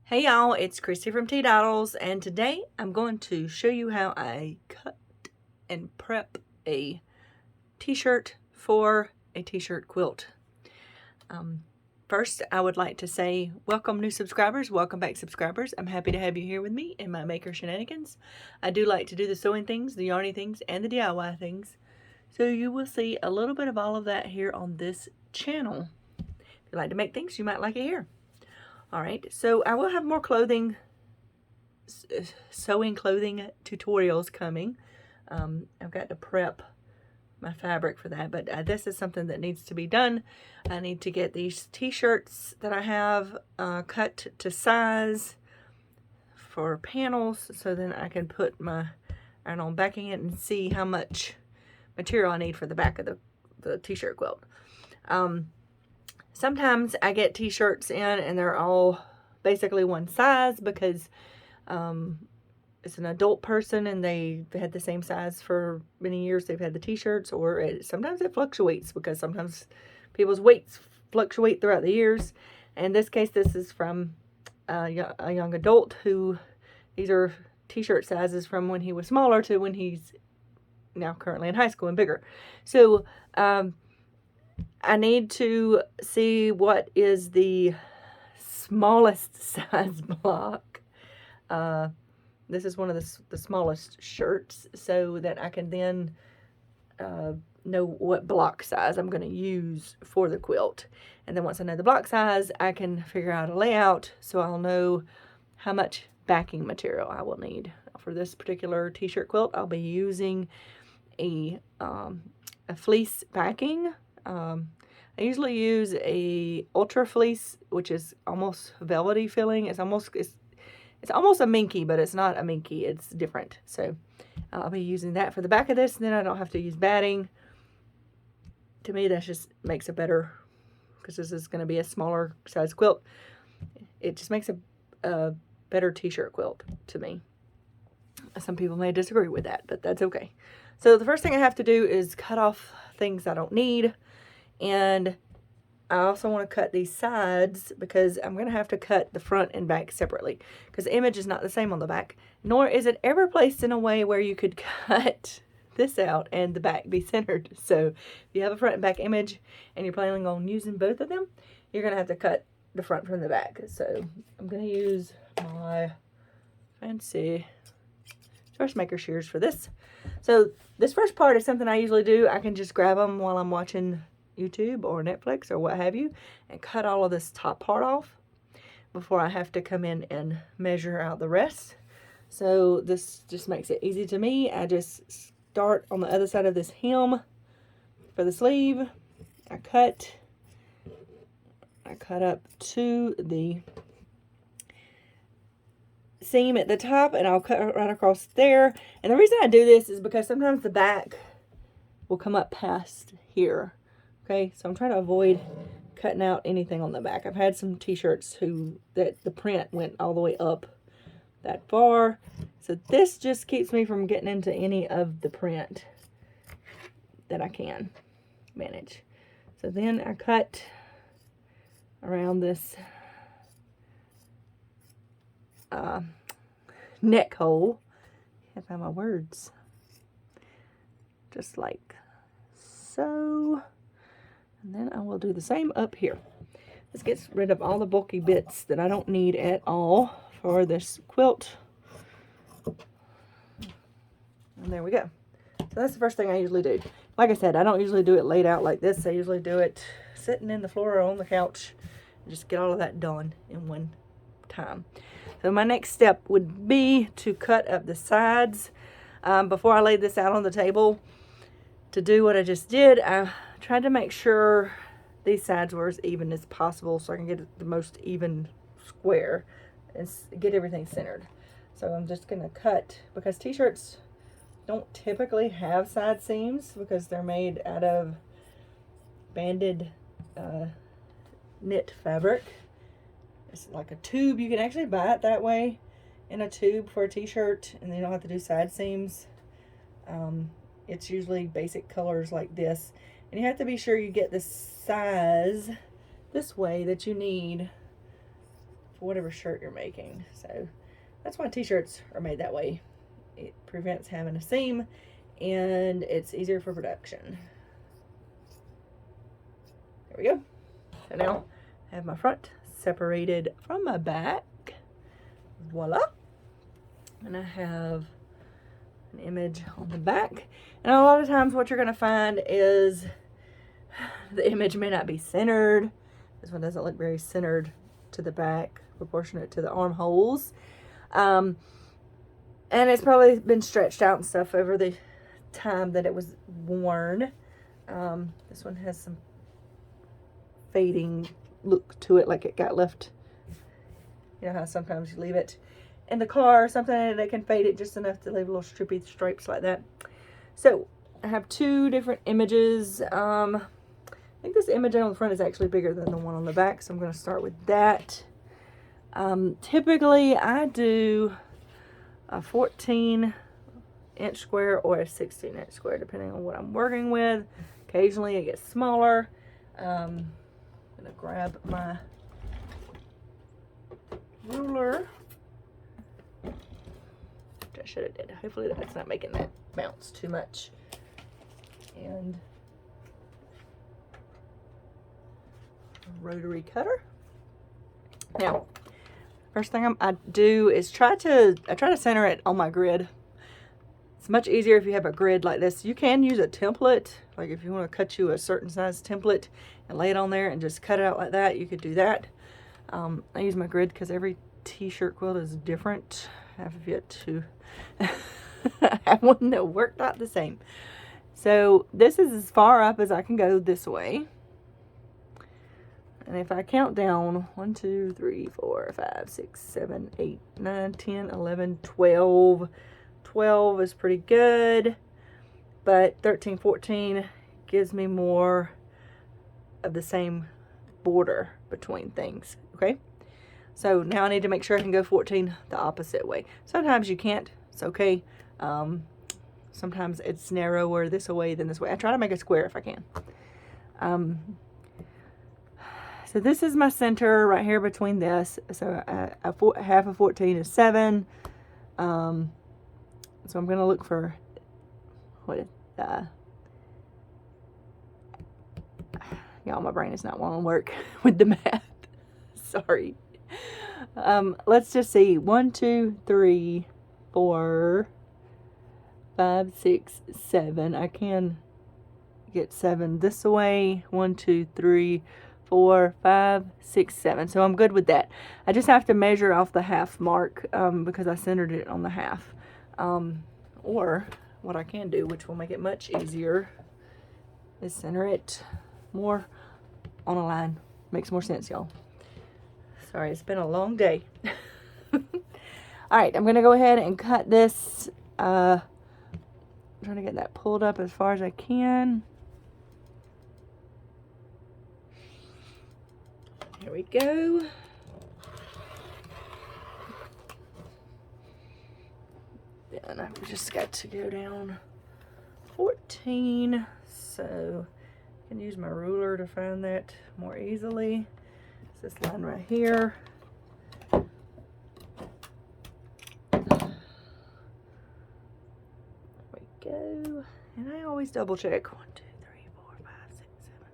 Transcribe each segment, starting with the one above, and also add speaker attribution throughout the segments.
Speaker 1: Hey y'all, it's Christy from Teadoddles, and today I'm going to show you how I cut and prep a t-shirt for a t-shirt quilt. First, I would like to say welcome new subscribers, welcome back subscribers. I'm happy to have you here with me in my maker shenanigans. I do like to do the sewing things, the yarny things, and the DIY things. So you will see a little bit of all of that here on this channel. If you like to make things, you might like it here. Alright, so I will have more sewing clothing tutorials coming. I've got to prep my fabric for that, but this is something that needs to be done. I need to get these t-shirts that I have cut to size for panels, so then I can put my iron on backing it and see how much material I need for the back of the t-shirt quilt. Sometimes I get t-shirts in and they're all basically one size because it's an adult person and they've had the same size for many years. They've had the t-shirts, or sometimes it fluctuates because sometimes people's weights fluctuate throughout the years. In this case, this is from a young adult who, these are t-shirt sizes from when he was smaller to when he's now currently in high school and bigger. So, I need to see what is the smallest size block. This is one of the smallest shirts, so that I can then know what block size I'm going to use for the quilt. And then once I know the block size, I can figure out a layout so I'll know how much backing material I will need. For this particular t-shirt quilt, I'll be using a fleece backing. I usually use a ultra fleece, which is almost velvety feeling. It's almost a minky, but it's not a minky. It's different. So I'll be using that for the back of this, and then I don't have to use batting. To me, that just makes it better, because this is going to be a smaller size quilt. It just makes a better t-shirt quilt to me. Some people may disagree with that, but that's okay. So the first thing I have to do is cut off things I don't need. And I also want to cut these sides because I'm going to have to cut the front and back separately, because the image is not the same on the back, nor is it ever placed in a way where you could cut this out and the back be centered. So if you have a front and back image and you're planning on using both of them, you're going to have to cut the front from the back. So I'm going to use my fancy dressmaker shears for this. So this first part is something I usually do. I can just grab them while I'm watching YouTube or Netflix or what have you, and cut all of this top part off before I have to come in and measure out the rest. So this just makes it easy to me. I just start on the other side of this hem for the sleeve. I cut up to the seam at the top, and I'll cut right across there. And the reason I do this is because sometimes the back will come up past here. Okay, so I'm trying to avoid cutting out anything on the back. I've had some t-shirts that the print went all the way up that far. So this just keeps me from getting into any of the print that I can manage. So then I cut around this neck hole. I can't find my words. Just like so. And then I will do the same up here. This gets rid of all the bulky bits that I don't need at all for this quilt. And there we go. So that's the first thing I usually do. Like I said, I don't usually do it laid out like this. I usually do it sitting in the floor or on the couch. And just get all of that done in one time. So my next step would be to cut up the sides. Before I laid this out on the table to do what I just did, I tried to make sure these sides were as even as possible so I can get the most even square and get everything centered. So I'm just going to cut, because t-shirts don't typically have side seams because they're made out of banded knit fabric. It's like a tube. You can actually buy it that way, in a tube for a t-shirt, and you don't have to do side seams. It's usually basic colors like this, and you have to be sure you get the size this way that you need for whatever shirt you're making. So that's why t-shirts are made that way. It prevents having a seam, and it's easier for production. There we go. So now I have my front separated from my back. Voila. And I have an image on the back. And a lot of times what you're going to find is the image may not be centered. This one doesn't look very centered to the back, proportionate to the armholes. And it's probably been stretched out and stuff over the time that it was worn. This one has some fading look to it, like it got left. You know how sometimes you leave it in the car or something and they can fade it just enough to leave little strippy stripes like that. So I have two different images. I think this image on the front is actually bigger than the one on the back, so I'm going to start with that. Typically I do a 14-inch square or a 16-inch square depending on what I'm working with. Occasionally it gets smaller. I'm going to grab my ruler, which I should have did. Hopefully that's not making that bounce too much. And a rotary cutter. Now, first thing I do is try to center it on my grid. It's much easier if you have a grid like this. You can use a template, like if you want to cut you a certain size template and lay it on there and just cut it out like that, you could do that. I use my grid because every t-shirt quilt is different. I have yet to have one that worked out the same. So this is as far up as I can go this way. And if I count down 1, 2, 3, 4, 5, 6, 7, 8, 9, 10, 11, 12. 12 is pretty good. But 13, 14 gives me more of the same border between things. Okay, so now I need to make sure I can go 14 the opposite way. Sometimes you can't. It's okay. Sometimes it's narrower this way than this way. I try to make a square if I can. So this is my center right here between this. So half of 14 is 7. So I'm going to look for what is y'all, my brain is not wanting to work with the math. Sorry. Let's just see. 1, 2, 3, 4, 5, 6, 7. I can get 7 this way. 1, 2, 3, 4, 5, 6, 7. So I'm good with that. I just have to measure off the half mark because I centered it on the half. Or what I can do, which will make it much easier, is center it more on a line. Makes more sense, y'all. Sorry, it's been a long day. Alright, I'm going to go ahead and cut this. I'm trying to get that pulled up as far as I can. Here we go. And I've just got to go down 14. So I can use my ruler to find that more easily. It's this line right here. There we go. And I always double check. 1, 2, 3, 4, 5, 6, 7,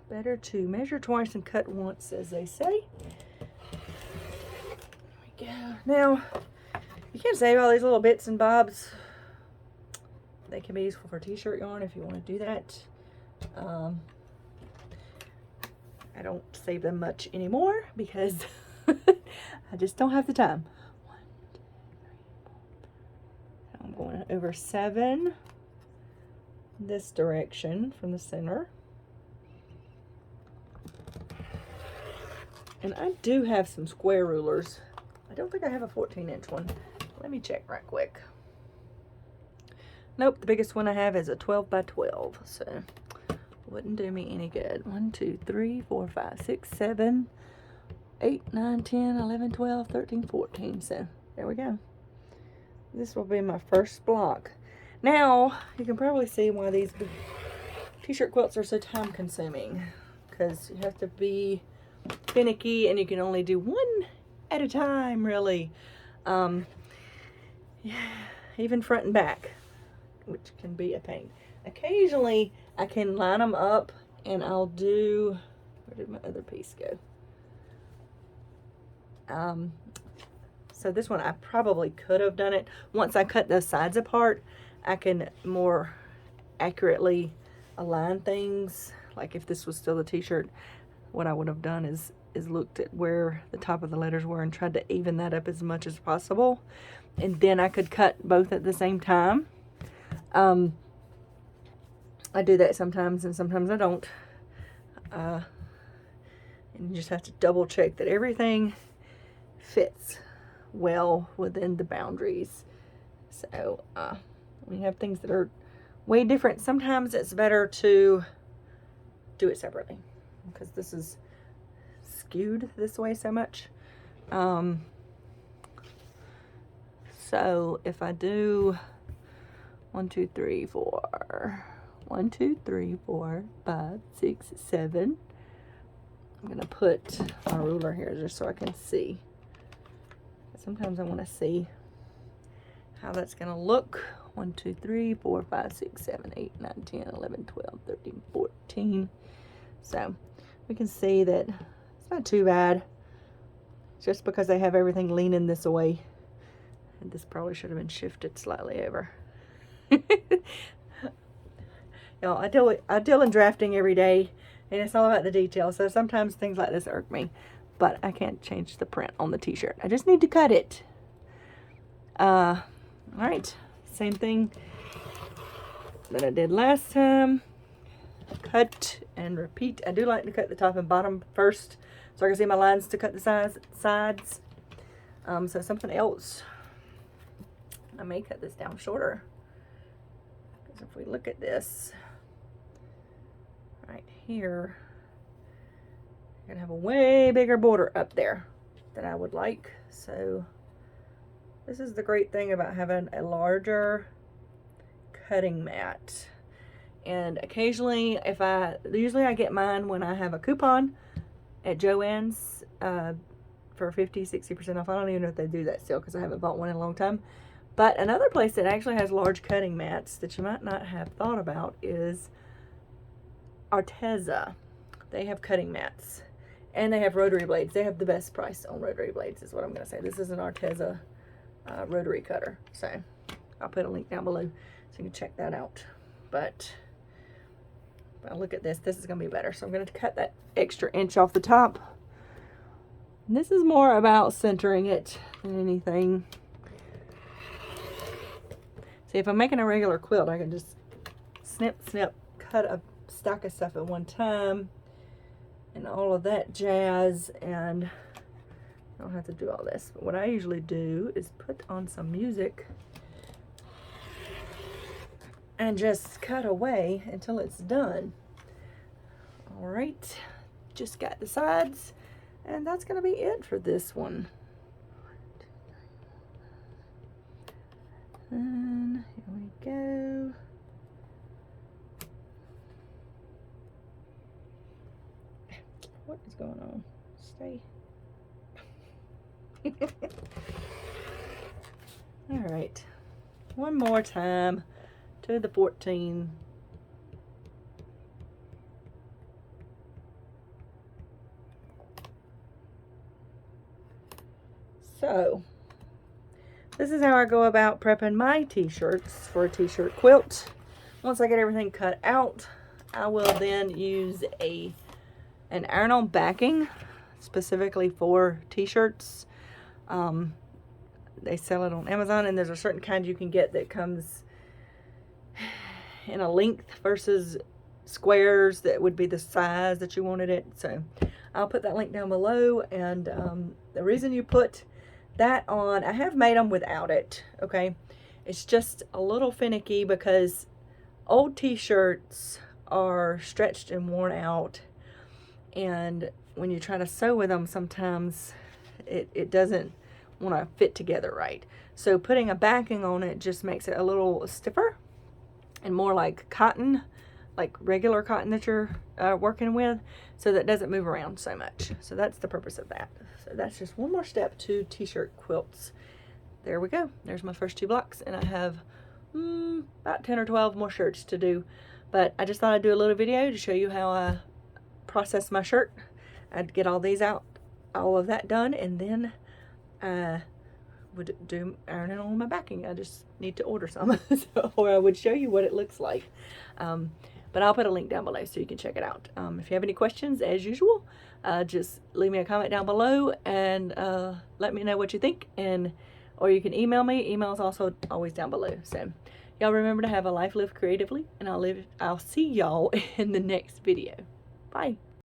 Speaker 1: 8. Better to measure twice and cut once, as they say. There we go. Now, you can save all these little bits and bobs. They can be useful for t-shirt yarn if you want to do that. I don't save them much anymore because I just don't have the time. 1, 2, 3, 4. I'm going over 7 this direction from the center. And I do have some square rulers. I don't think I have a 14-inch one. Let me check right quick. Nope, the biggest one I have is a 12 by 12, so wouldn't do me any good. 1, 2, 3, 4, 5, 6, 7, 8, 9, 10, 11, 12, 13, 14. So there we go. This will be my first block. Now, you can probably see why these t-shirt quilts are so time consuming, because you have to be finicky, and you can only do one at a time, really. Yeah, even front and back, which can be a pain. Occasionally, I can line them up, and I'll do, where did my other piece go? So this one, I probably could have done it. Once I cut those sides apart, I can more accurately align things. Like if this was still the t-shirt, what I would have done is looked at where the top of the letters were and tried to even that up as much as possible. And then I could cut both at the same time. I do that sometimes, and sometimes I don't. And you just have to double check that everything fits well within the boundaries. So when you have things that are way different, sometimes it's better to do it separately, because this is skewed this way so much. So if I do 1, 2, 3, 4, 1, 2, 3, 4, 5, 6, 7. I'm gonna put my ruler here just so I can see. Sometimes I want to see how that's gonna look. 1, 2, 3, 4, 5, 6, 7, 8, 9, 10, 11, 12, 13, 14. So we can see that it's not too bad. Just because they have everything leaning this way. And this probably should have been shifted slightly over. Y'all, I deal in drafting every day, and it's all about the details. So sometimes things like this irk me, but I can't change the print on the t-shirt. I just need to cut it. All right, same thing that I did last time. Cut and repeat. I do like to cut the top and bottom first, so I can see my lines to cut the sides. So something else, I may cut this down shorter, because if we look at this right here, you're gonna have a way bigger border up there than I would like. So this is the great thing about having a larger cutting mat. And occasionally, usually I get mine when I have a coupon at Joann's for 50-60% off. I don't even know if they do that still, because I haven't bought one in a long time. But another place that actually has large cutting mats that you might not have thought about is Arteza. They have cutting mats, and they have rotary blades. They have the best price on rotary blades, is what I'm going to say. This is an Arteza rotary cutter. So I'll put a link down below so you can check that out. But look at this. This is going to be better. So I'm going to cut that extra inch off the top. And this is more about centering it than anything. See, if I'm making a regular quilt, I can just snip, snip, cut a stack of stuff at one time and all of that jazz, and I don't have to do all this. But what I usually do is put on some music and just cut away until it's done. All right, just got the sides, and that's gonna be it for this one. And here we go. What is going on? Stay. All right, one more time to the 14. So this is how I go about prepping my t-shirts for a t-shirt quilt. Once I get everything cut out, I will then use an iron-on backing specifically for t-shirts. They sell it on Amazon, and there's a certain kind you can get that comes in a length versus squares that would be the size that you wanted it. So I'll put that link down below. And the reason you put that on, I have made them without it, okay? It's just a little finicky because old t-shirts are stretched and worn out, and when you try to sew with them, sometimes it doesn't want to fit together right. So putting a backing on it just makes it a little stiffer and more like cotton like regular cotton that you're working with, so that it doesn't move around so much. So that's the purpose of that. So that's just one more step to t-shirt quilts. There we go. There's my first 2 blocks, and I have about 10 or 12 more shirts to do. But I just thought I'd do a little video to show you how I process my shirt. I'd get all these out, all of that done, and then I would do ironing on my backing. I just need to order some, or I would show you what it looks like. But I'll put a link down below so you can check it out. If you have any questions, as usual, just leave me a comment down below and let me know what you think, or you can email me. Email is also always down below. So y'all remember to have a life lived creatively, and I'll see y'all in the next video. Bye.